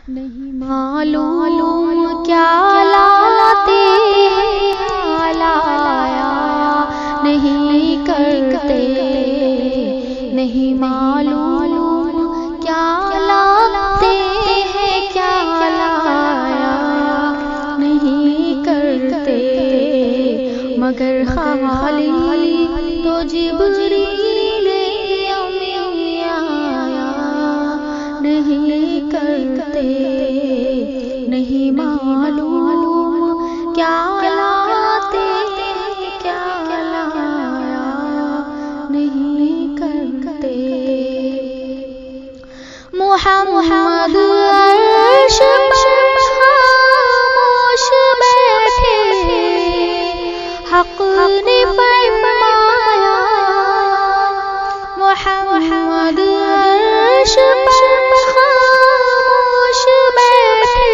नहीं मालूम क्या लाते हैं, क्या लाया नहीं करते। नहीं मालूम क्या लाते हैं, क्या लाया नहीं करते। मगर खाली तो जिब्रील आया नहीं करते। नहीं मालूम क्या लाते हैं, क्या लाया नहीं करते। मुहम्मद अर्श पर खामोश बैठे, हक़ ने फरमाया। मुहम्मद अर्श पर खामोश बैठे,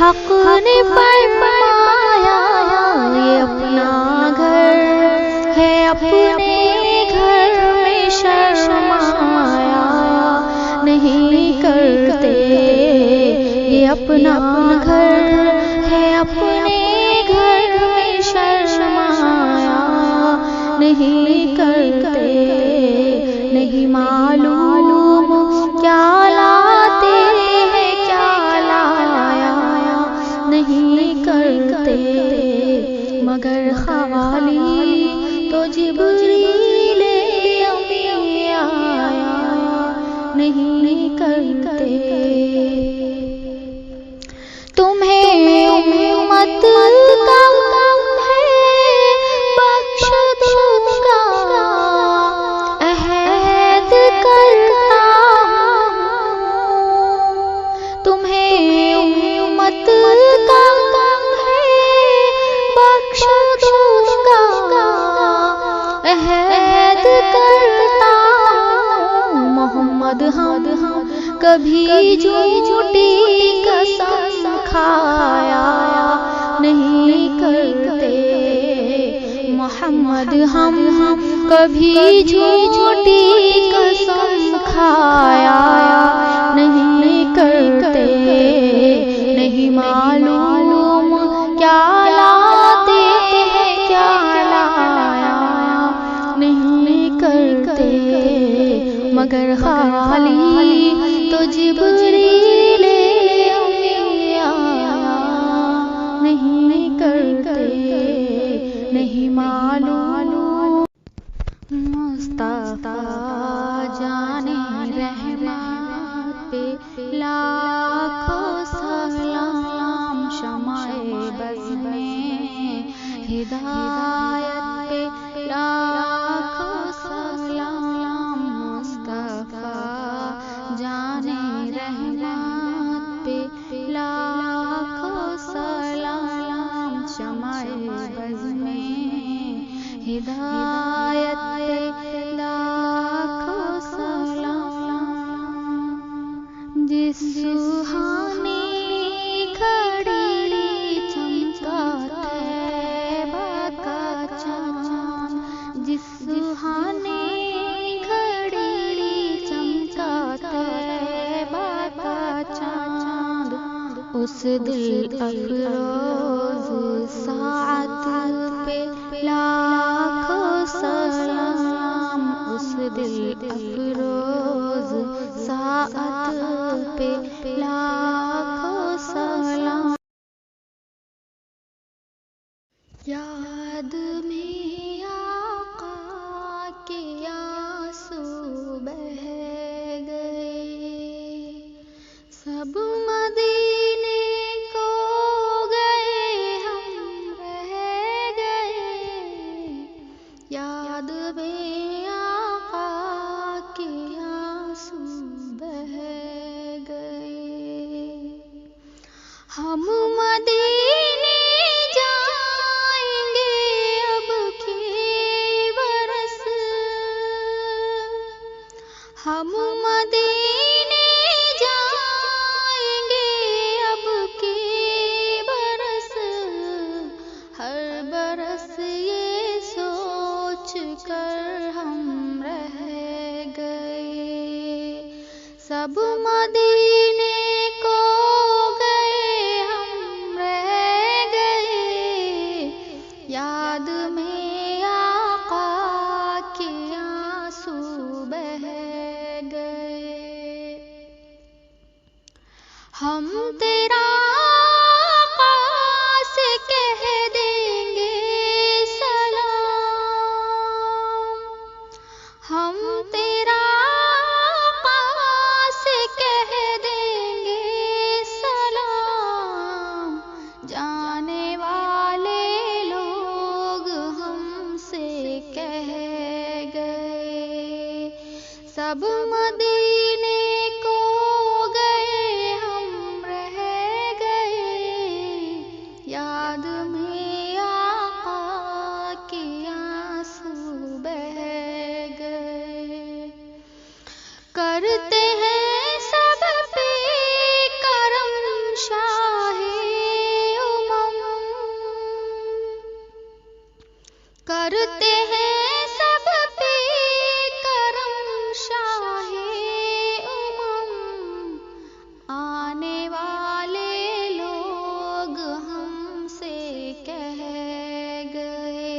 हक़ ने फरमाया। ये अपना घर है, अपने घर में शर्माया नहीं करते। ये अपना घर है, अपने घर में शर्माया नहीं करते। नहीं मालूम क्या लाते हैं, क्या लाया नहीं करते। मगर खाली तो जिब्रील आया नहीं करते। तुम्हें उम्मत का है बख्श दूंगा, अहद करता हूँ। तुम्हें उम्मत का है बख्श दूंगा, अहद करता हूँ। मोहम्मद हम कभी झूठी कसम खाया नहीं करते। मोहम्मद हम कभी झूठी कसम खाया नहीं करते। नहीं मालूम क्या लाते हैं, क्या लाया नहीं करते। मगर खाली तो जिब्रील आया नहीं करते। नहीं मालूम मुस्तफा जाने रहमत पे लाखों सलाम। शमाए बज़्म में हिदायत पे लाखों सलाम। मुस्तफा जाने रहमत पे लाखों सलाम। शमाए बज़्म में हिदायत पे लाखों सलाम। जिस सुहानी घड़ी चमका तैबा का चाँद, जिस सुहानी घड़ी चमका तैबा का चाँद, उस दिल अफरोज साअत पे लाखों सलाम। उस दिल अफरोज साअत पे लाखों सलाम। याद में आका के आंसू बह गए, सब मदीने को गए, हम रह गए। याद में आका के आंसू बह गए। हम मदीने जाएंगे अब के बरस, हम मदीने जाएंगे अब के बरस। हर बरस ये सोच कर हम रह गए, सब मदीने हम तेरा खास कह देंगे सलाम। हम तेरा खास कह देंगे सलाम। जाने वाले लोग हमसे कह गए, सब मदीने को गए, हम रह गए। याद में आका के आंसू बह गए। करते हैं सब पे करम शाहे उमम, करते हैं सब पे करम शाहे उमम। आने वाले लोग हमसे कह गए,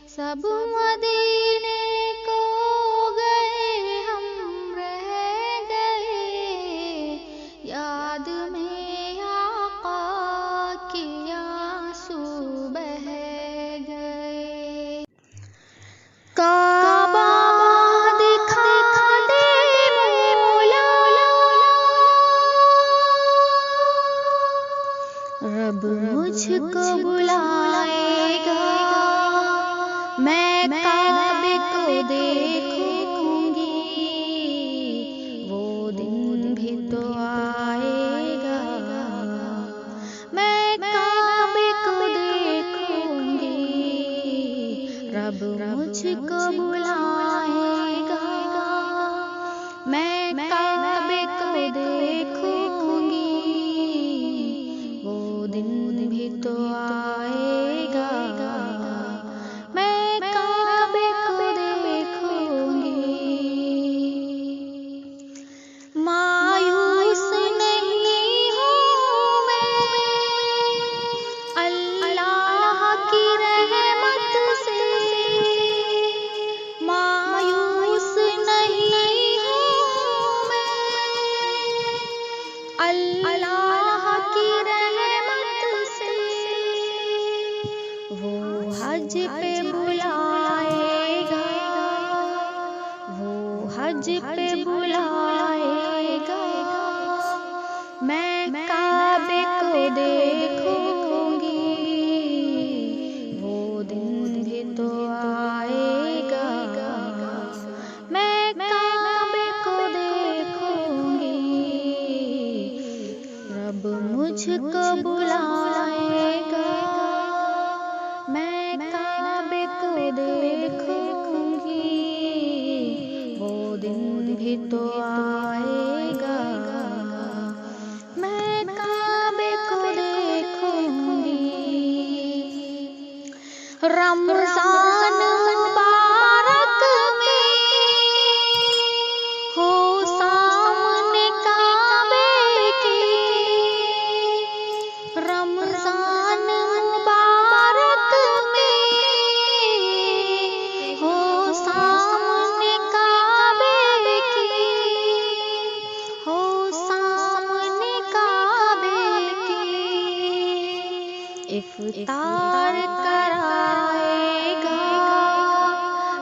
सब मदीने को गए, हम रह गए। याद में आका के आंसू बह गए। काबा दिखा दे मौला, रब मुझको बुलाएगा। मैं काबे को देखूंगी, वो दिन भी तो आएगा। मैं काबे को देखूंगी, रब मुझको बुलाएगा। मैं काबे को देखूंगी, वो दिन भी तो आएगा। मैं काबे को देखूंगी। मायूस नहीं हूँ मैं अल्लाह की रहमत से, मायूस नहीं हूँ मैं अल्लाह की रहमत से। वो हज पे बुलाएगा, वो हज पे बुलाएगा। मैं काबे को देखूंगी, वो दिन भी तो आएगा। मैं काबे को देखूंगी, रब मुझको बुलाएगा। मैं काबे को देखूंगी, वो दिन भी तो आएगा। मैं काबे को देखूंगी। रमजान मुबारक में हो सामने काबे के, रमजान मुबारक में हो सामने काबे के, हो सामने काबे के। इफ्तार कराएगा,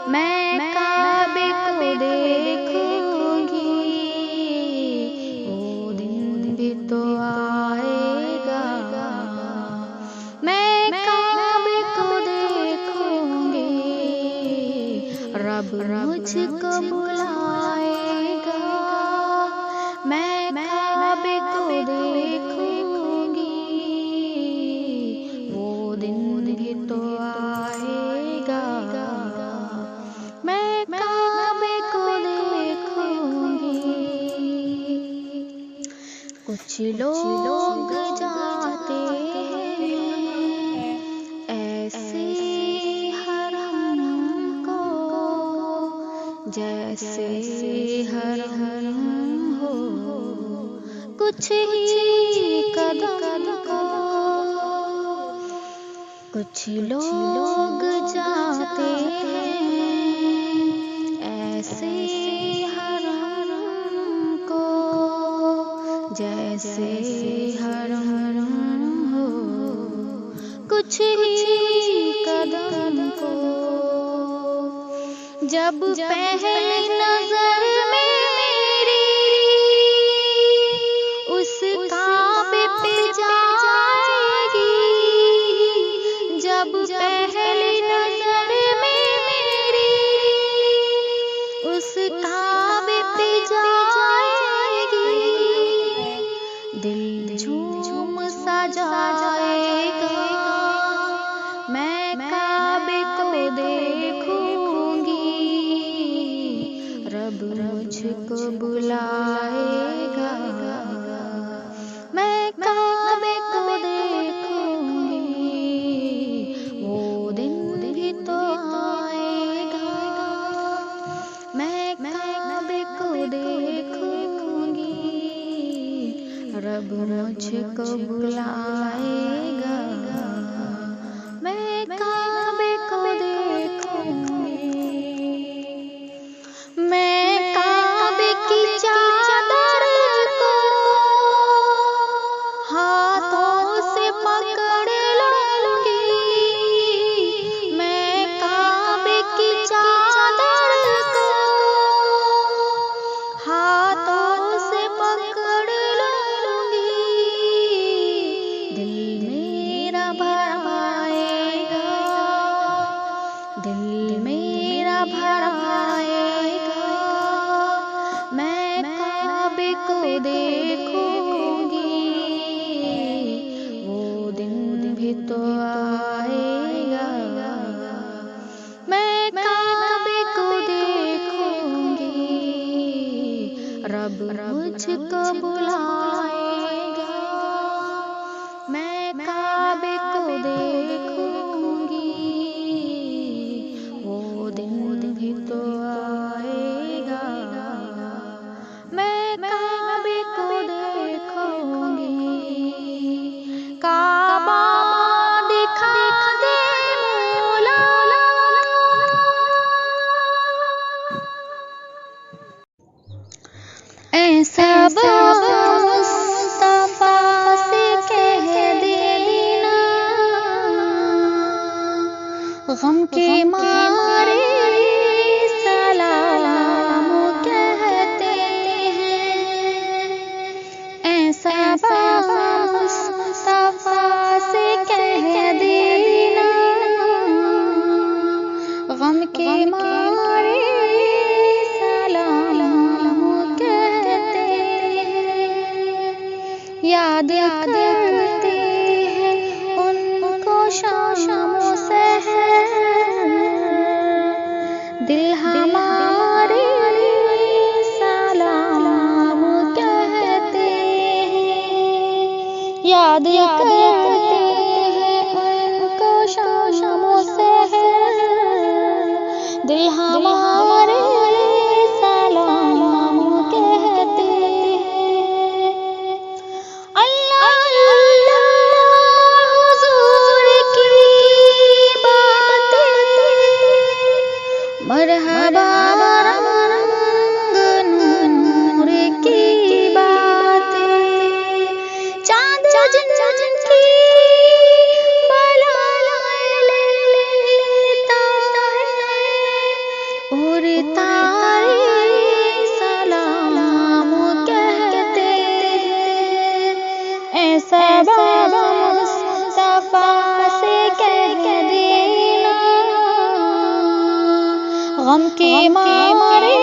मैं काबे को देखूंगी, वो दिन भी तो आएगा। मैं काबे को देखूंगी, रब मुझको बुलाएगा। मैं काबे को देखूंगी, वो दिन भी तो आएगा। मैं काबे को देखूंगी। कुछ लोग जाते हैं ऐसे हरम को, जैसे हरम हो। कुछ ही कदम को कुछ लोग जाते हैं ऐसे हरम को, जैसे हर हो कुछ ही कदम को, जब पहली नजर में मेरी उस काबे पे जाएगी, जब पहली नजर में मेरी उस काबे पे जाएगी, दिल झूम सा जाएगा, मैं काबे को देखूंगी, रब मुझको बुलाएगा, मैं काबे को देखूंगी, वो दिन भी तो आएगा, मैं काबे को देखूंगी, रब मुझको बुलाएगा, मैं काबे को देखूंगी। मैं काबे की चादर को हाथों से पकड़ लूंगी, मैं काबे की चादर को हाथों से पकड़ लूंगी, दिल मेरा भर आएगा, दिल मेरा भर आएगा, मैं काबे को देखूंगी, वो दिन भी तो आएगा, मैं काबे को देखूंगी, रब मुझको बुलाएगा, मैं काबे को देखूंगी, वो दिन भी तो आएगा, मैं काबे को देखूंगी, काबा दिखा दे मौला, ऐसा मुस्तफा से कह देना, गम के मारे सलाम कहते हैं, ऐसा मुस्तफा से कह देना, गम के मारे सलाम कहते हैं, याद करते हैं उनको शामों से है, दिल हमारे सलाम कहते हैं, याद करते हैं उनको शामों से है, दिल हमारे सलाम कहते हैं, अल्लाह अल्लाह हुजूर की बातें, मरहबा रंग नूर की बातें, चांद जिनकी बला लेता है, और तारे सलाम कहते हैं, ऐसा मुस्तफा से कह देना, गम के मारे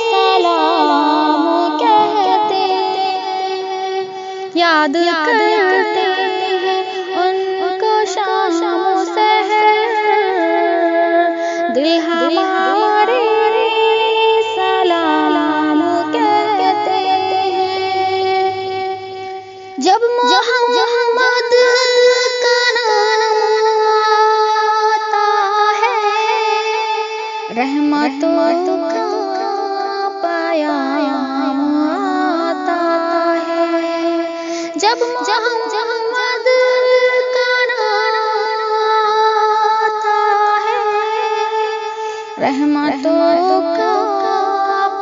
सलाम कहते हैं, याद करते हैं उनको शामों से है, दिल हमारे सलाम कहते हैं, जब मोहम्मद का नाम आता है, रहमतों का पयाम आता है, जब मोहम्मद का नाम आता है, रहमतों का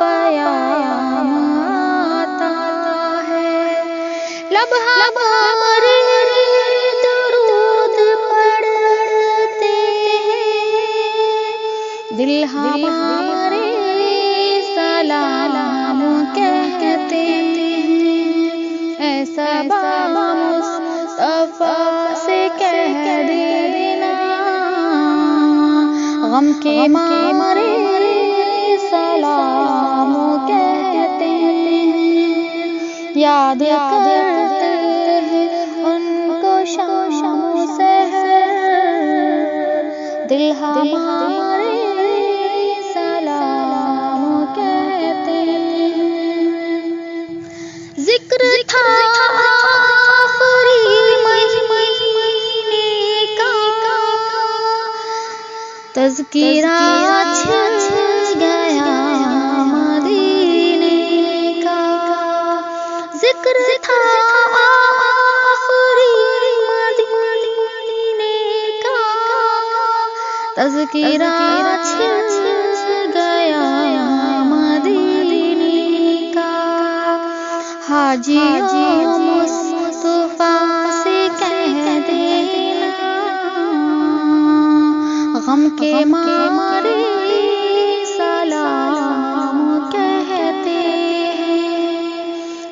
पयाम आता है, लब हमारे दरूद पढ़ते हैं, दिल हमारे सलाम कहते हैं। ऐसा बाबा मुस्तफा से कह देना, गम के मारे सलाम कहते हैं। याद करते हैं उनको शाम सहर, दिल हमारे सलाम कहते हैं। जिक्र था आखिरी महीने का, तज़किरा छा गया मदीने का। जिक्र था आखिरी मदीने का, तज़किरा छा गया मदीने का। हाजियों मुस्तफा से कह देना, गम के मारे सलाम कहते हैं।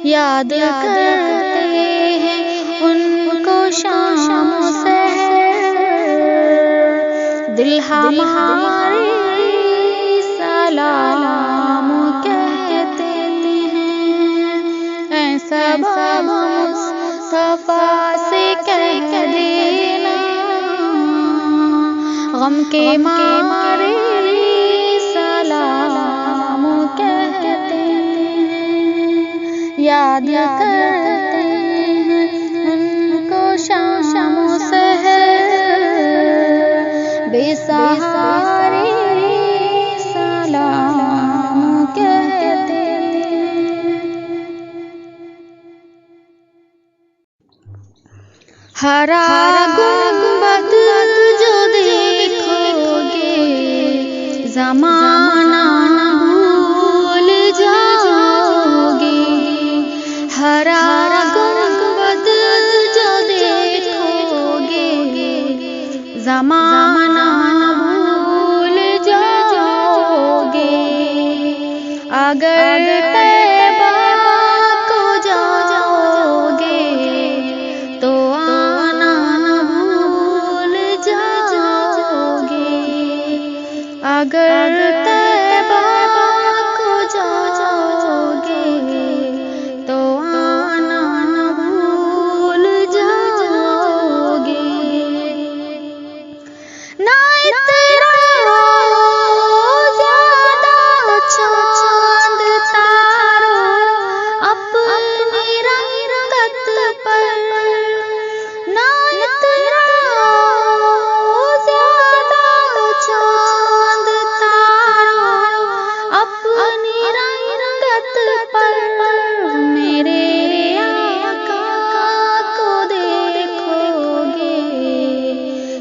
याद करते हैं उनको शाम सहर, दिल हमारे सलाम कहते हैं। ऐसा बाबा मुस्तफा से कह देना, गम के मारे सलाम कहते हैं। याद करते हैं उनको शाम सहर, बेसहारे सलाम कहते हैं। हरा गुंबद जो देखोगे, ज़माना न भूल जाओगे। हरा गुंबद जो देखोगे, ज़माना न भूल जाओगे। अगर तैबा को जाओगे, तो आना न भूल जाओगे। अगर तैबा को जाओगे, तो आना न भूल जाओगे। ना इतराओ ज़्यादा चाँद तारों अपनी रंगत पर, ना इतराओ ज़्यादा चाँद तारों अपनी रंगत पर। मेरे आका को देखोगे,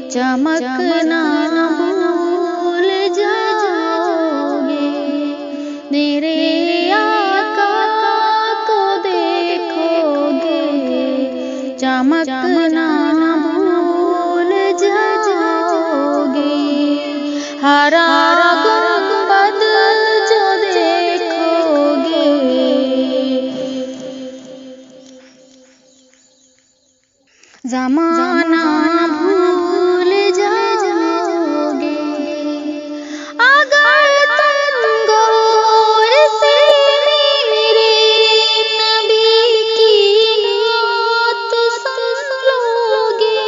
चमकना न भूल जाओगे। मेरे आका को देखोगे, चमकना न भूल जाओगे। हरा गुंबद जो देखोगे, ज़माना न भूल जाओगे। अगर तुम गौर से मेरे नबी की नात सुन लोगे,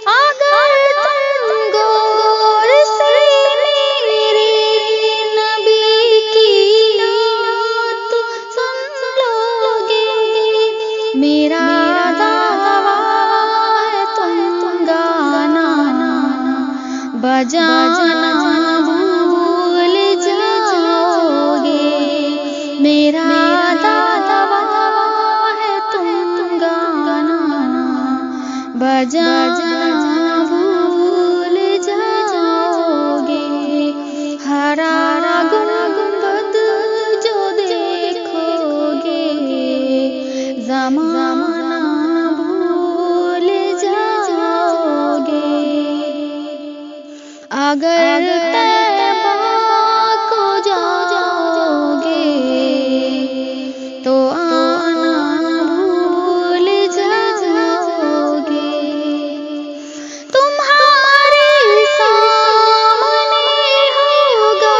अगर तुम गौर से मेरे नबी की नात सुन लोगे। मेरा बजाना न भूल जाओगे। मेरा दावा है तुम गाना बजाना न भूल जाओगे। हरा गुंबद जो देखोगे, ज़माना भूल जाओगे। अगर तैबा को जाओगे तो आना भूल जाओगे। तुम्हारे सामने होगा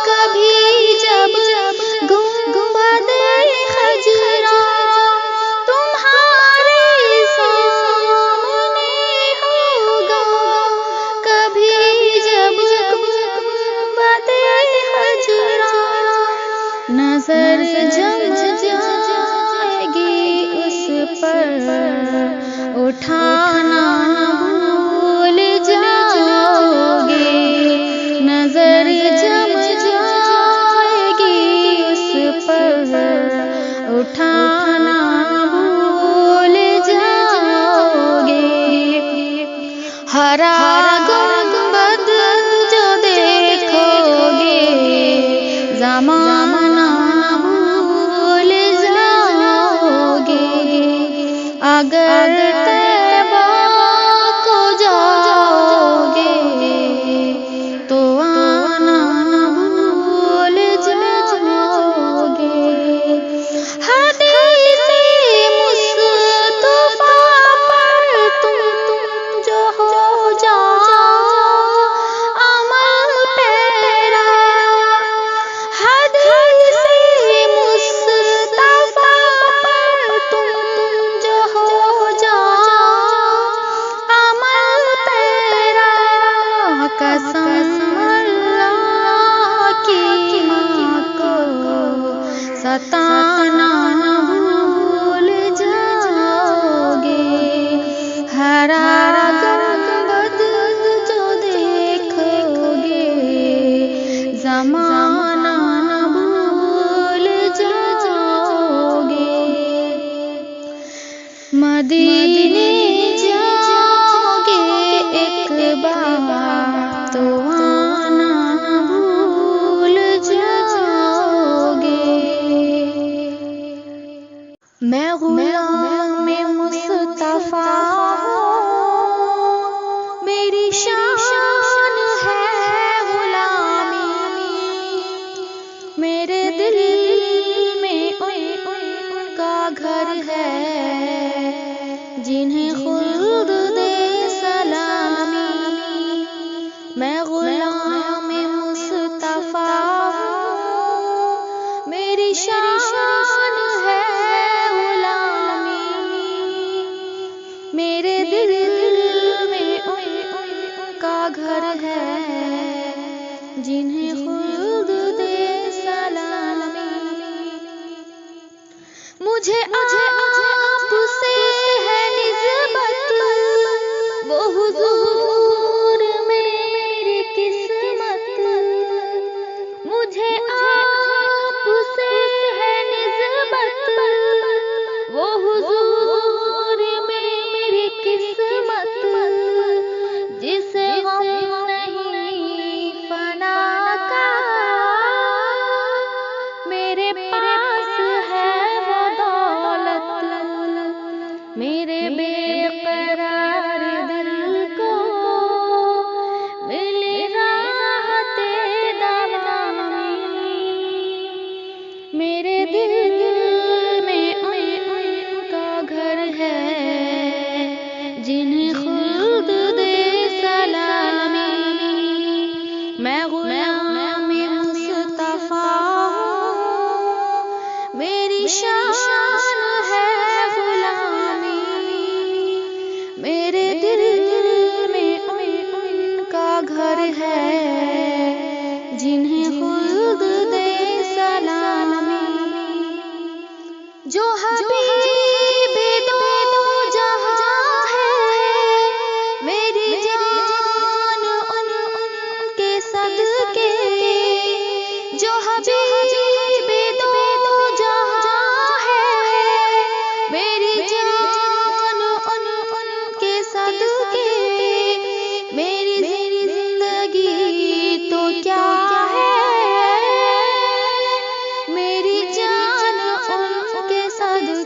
कभी जब गुंबदे खजरा। तुम्हारे सामने होगा कभी जब गुंबदे खजरा। नजर जम जाएगी उस पर उठाना भूल जाओगे। नजर जम जाएगी उस पर उठाना भूल जाओगे। हरा गुंबद जो देखोगे ज़माना भूल जाओगे। अगर तैबा को जाओगे तो आना भूल जाओगे। हदीसे मुस्तफा पर तुम जो हो जाओ अमल तेरा। हदीसे मुस्तफा पर तुम जो हो जाओ अमल तेरा। कसम अल्लाह की माँ को सताना भूल जाओगे। हरा गुंबद जो देखोगे ज़माना भूल जाओगे। मदीने जाओगे एक बार तो आना भूल जाओगे। मैं गुलाम मुस्तफा हूँ, मेरी शान है गुलामी। मेरे दिल में उनका घर है जिन्हें खुद दे सलामी। मैं गुलाम मुस्तफा हूँ, मेरी शान है गुलामी। मेरे दिल में उनका घर है जिन्हें खुद दे सलामी। मुझे आपसे है निस्बत, वो हुजूर मेरी किस्मत। मुझे आपसे है निस्बत, वो हुजूर मेरी किस्मत। जिसे गम नहीं फना का मेरे पास है वो दौलत। मेरे बेकरार दिल को मिली राहते दवामी। मेरे दिल में उनका घर है जिन्हें खुद दे सलामी। मैं गुलाम मुस्तफा हूँ, मेरी शान है गुलामी। मेरे दिल में उनका घर है जिन्हें खुद दे सलामी। जो हबीब दो जहां है मेरी जान उनके सदके। जो हबीब दो जहां है मेरी जान उनके सदके। मेरी जिंदगी तो क्या है, मेरी जान उनके सदके।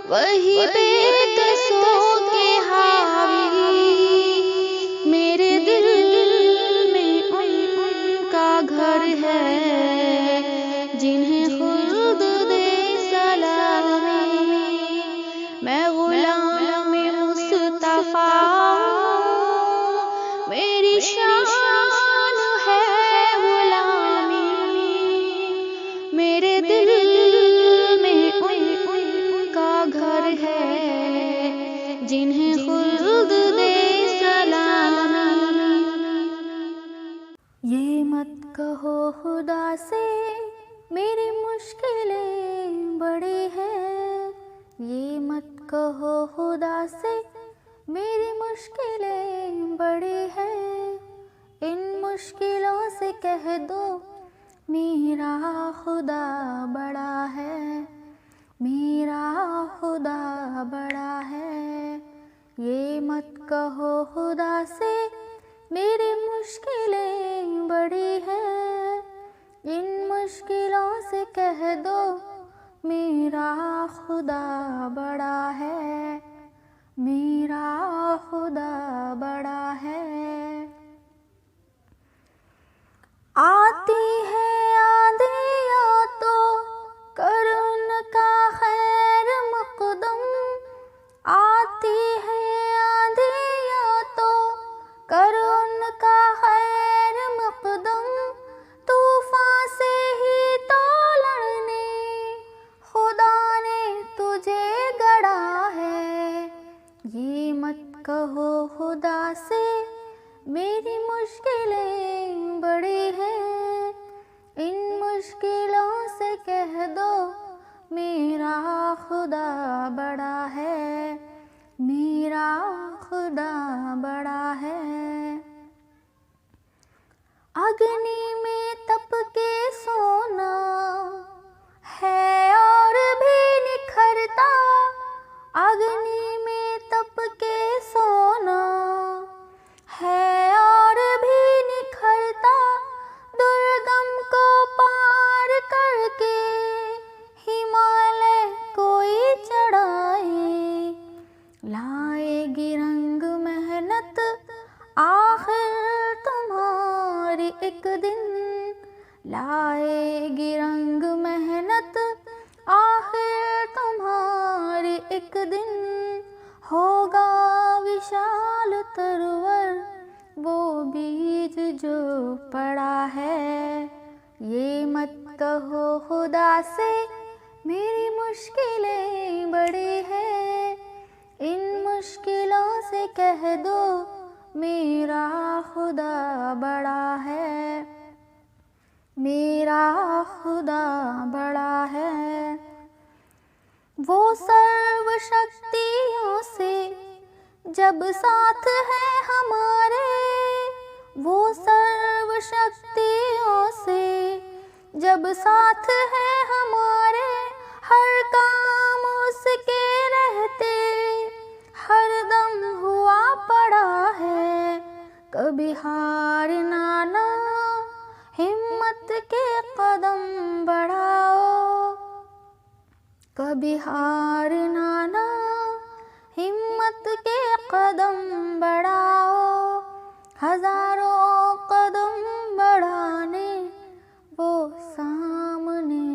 वही बेकसों के हावी, मेरे दिल में उनका घर है जिन्हें खुद दे सलामी। मैं गुलाम मुस्तफा हूँ, मेरी शान है गुलामी। मेरे दिल में उनका घर है जिन्हें खुद दे सलामी। ये मत कहो खुदा से मेरी मुश्किलें बड़ी हैं, ये मत कहो खुदा से मेरी मुश्किलें बड़ी हैं। इन मुश्किलों से कह दो मेरा खुदा बड़ा है, मेरा खुदा बड़ा है। ये मत कहो खुदा से मेरी मुश्किलें बड़ी हैं, इन मुश्किलों से कह दो मेरा खुदा बड़ा है, मेरा खुदा बड़ा है। आती है आंधियाँ तो कर उनका खैर मक़दम, आती है आंधियाँ तो कर उनका खैर मक़दम। तूफ़ान से ही तो लड़ने खुदा ने तुझे गढ़ा है। ये मत कहो खुदा से मेरी मुश्किलें बड़ी हैं, इन मुश्किलों से कह दो मेरा खुदा बड़ा है, मेरा खुदा बड़ा है। अग्नि में तप के सोना है और भी निखरता, अग्नि में तप के सोना है और भी निखरता। दुर्गम को पार करके हिमालय कोई चढ़ाए, लाएगी रंग मेहनत आखिर तुम्हारी एक दिन, लाएगी रंग मेहनत आखिर तुम्हारी एक दिन। होगा विशाल तरवर वो बीज जो पड़ा है। ये मत कहो खुदा से मेरी मुश्किलें बड़ी हैं, इन मुश्किलों से कह दो मेरा खुदा बड़ा है, मेरा खुदा बड़ा है। वो सर्व शक्तियों से जब साथ है हमारे, वो सर्व शक्तियों से जब साथ है हमारे। हर काम उसके रहते हर दम हुआ पड़ा है। कभी हार ना हिम्मत के कदम बढ़ाओ, कभी हार ना हिम्मत के कदम बढ़ाओ। हजारों कदम बढ़ाने वो सामने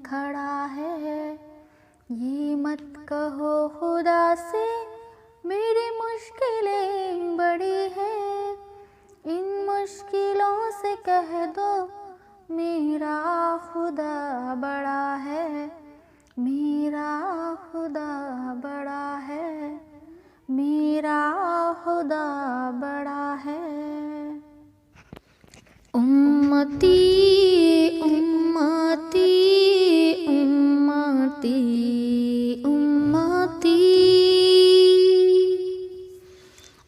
खड़ा है। ये मत कहो खुदा से मेरी मुश्किलें बड़ी हैं, इन मुश्किलों से कह दो मेरा खुदा बड़ा है, मेरा खुदा बड़ा है, मेरा खुदा बड़ा है। उम्मती उम्मती उम्मती उम्मती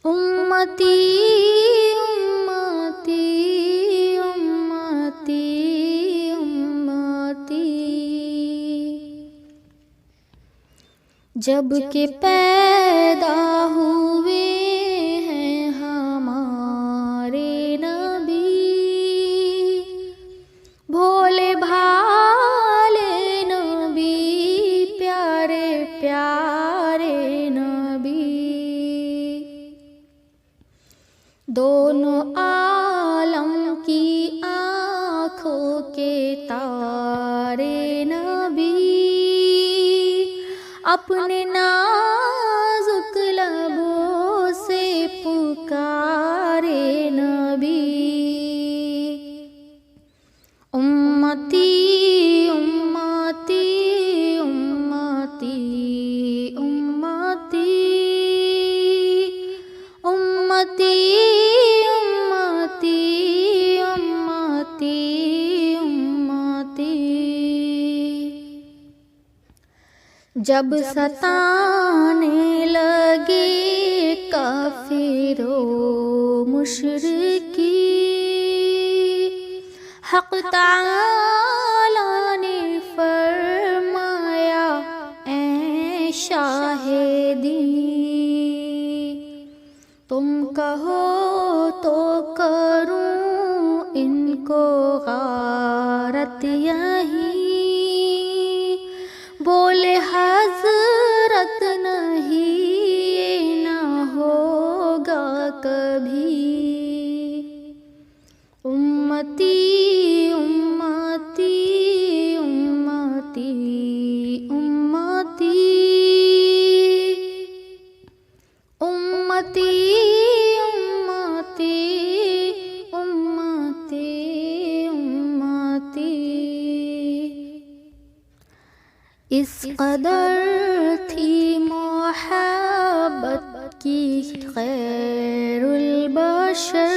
उम्मती उम्मती उम्मती उम्मती। जब के पैदा हुए हैं हमारे नबी, भोले भाले नबी प्यारे प्यारे अपने नाजुक लबों से पुकारे नबी। उम्मती उम्मती उम्मती उम्मती उम्मती उम्मती उम्मती उम्मती। जब सताने लगे काफिरो मुशरिकी, हक़ ताला ने फरमाया ऐ शाहिदी। तुम कहो तो करूं इनको गारत यहीं, बोले हज़रत नहीं ये ना होगा कभी। उम्मती उम्मती उम्मती उम्मती उम्मती उम्मती उम्मती उम्मती। इस कदर थी मोहब्बत की खैरुल बशर,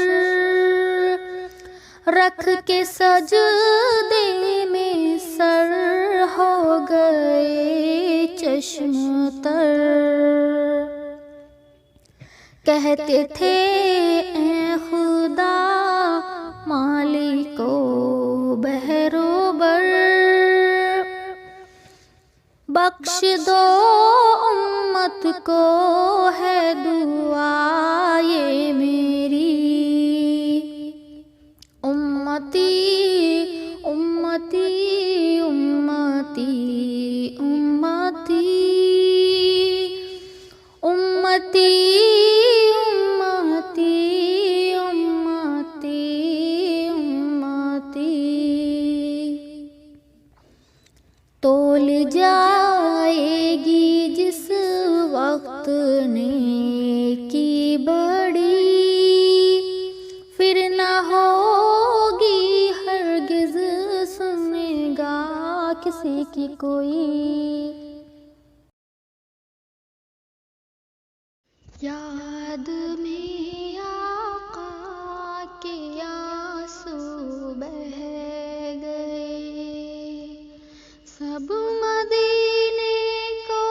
रख के सजदे में सर हो गए चश्म तर। कहते थे ऐ खुदा मालिको बहरोबर, बख्श दो उम्मत को है दुआ ये मेरी। उम्मती उम्मती उम्मती उम्मती उम्मती उम्मती उम्मती उम्मती। तोल जाएगी जिस वक्त नेकी बड़ी, फिर न होगी हरगिज़ सुनेगा किसी की कोई। याद में आका के आंसू बह गए, सब मदीने को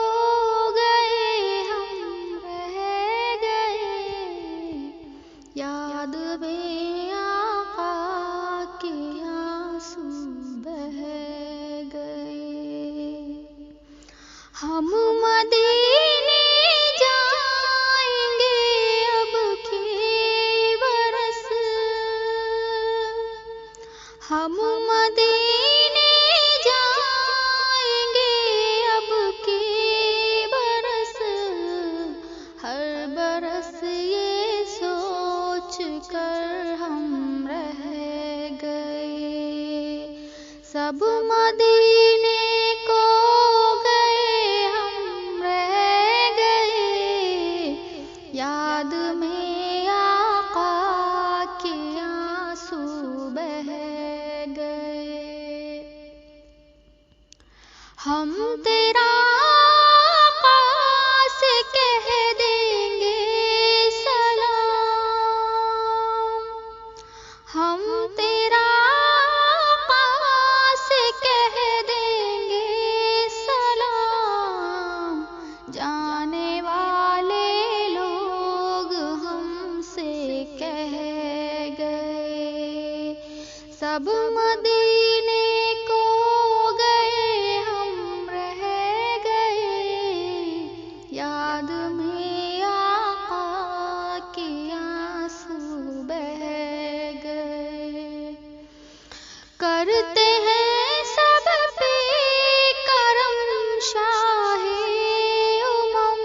गए हम रह गए। याद में आका के आंसू बह गए। हम मदीने जाएंगे अब के बरस, हम मदीने जाएंगे अब के बरस। हर बरस ये सोच कर हम रह गए, सब मदीने को गए हम रह गए। याद में आका के आंसू बह गए। हम तेरा आका से कह देंगे सलाम, हम तेरा आका से कह देंगे सलाम। जाने वाले लोग हमसे कह गए, सब मदीने को गए हम रह गए। याद में आका के आंसू बह गए। करते हैं सब पे करम शाहे उमम,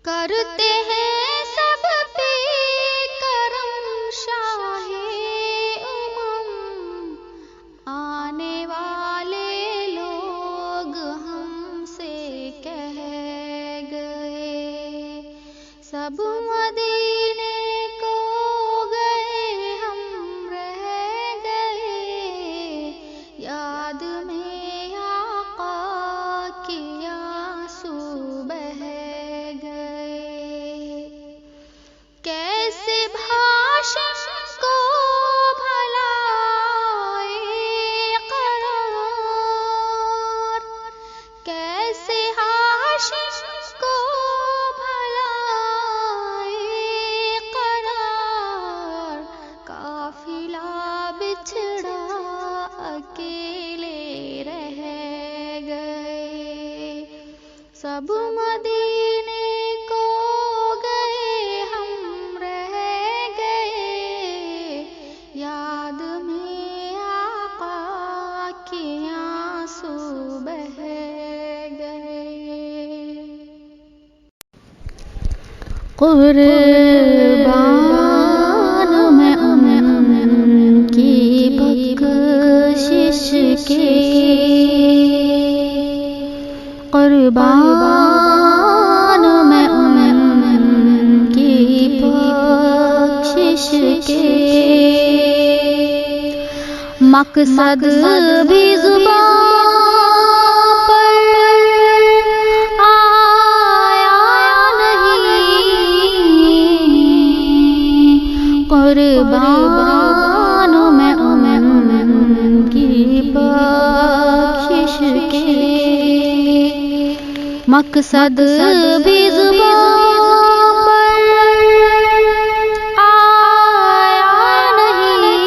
करते हैं सब पे करम शाहे उमम। आने वाले लोग सब मदीने को गए, हम रह गए, याद में आका की आंसू बह गए। कैसे भाषण को भलाए करार, कैसे हाशिम को भलाए करार, काफिला बिछड़ा अकेले रह गए। सब मदीने को गए, हम रह गए, याद में आका के आंसू बह गए। कुर्बान मैं उनकी बख्शिश के, कुर्बान मैं उनकी बख्शिश के। मकसद भी ज़ुबान पर आया नहीं, कुर्बान मैं उनकी बख्शिश के। मकसद भी ज़ुबान पर आया नहीं,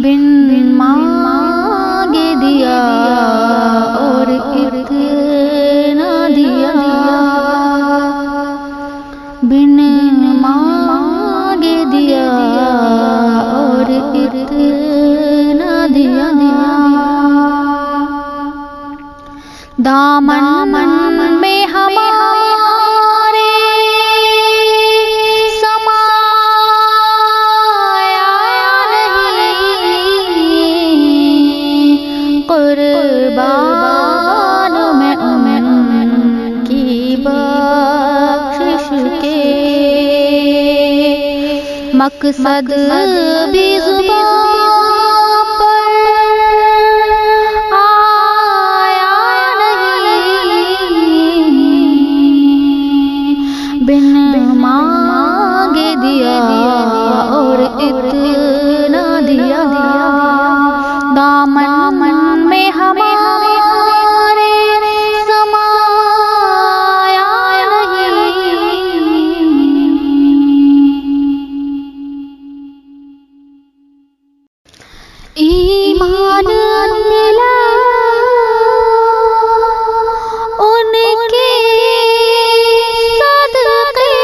बिन मांगे दिया और इतना दिया, बिन मांगे दिया और इतना दिया। दामन में हमारे समाया नहीं, कुर्बान मैं उनकी बख्शिश के। मकसद भी ज़ुबान पर आया नहीं, बिन मांगे दिया और इतना दिया। दामन में हमारे समाया नहीं, ईमान मिला उनके सदके,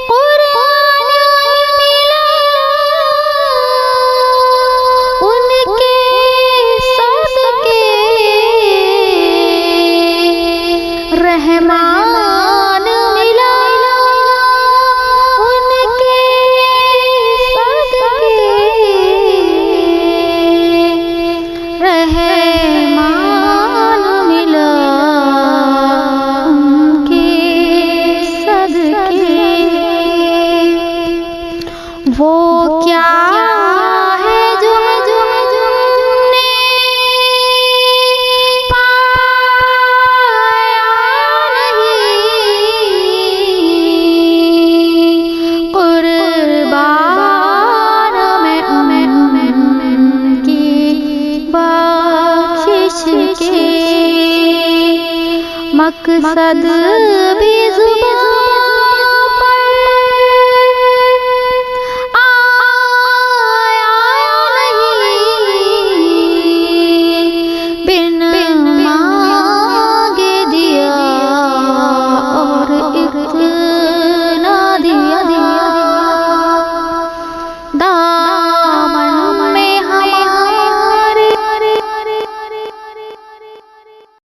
कुरान मिला उनके सदके, रहमान मिला उनके सदके, रहमान मिला उनके सदके। वो क्या है जो हमने पाया नहीं, कुर्बान मैं उनकी बख्शिश के। मकसद भी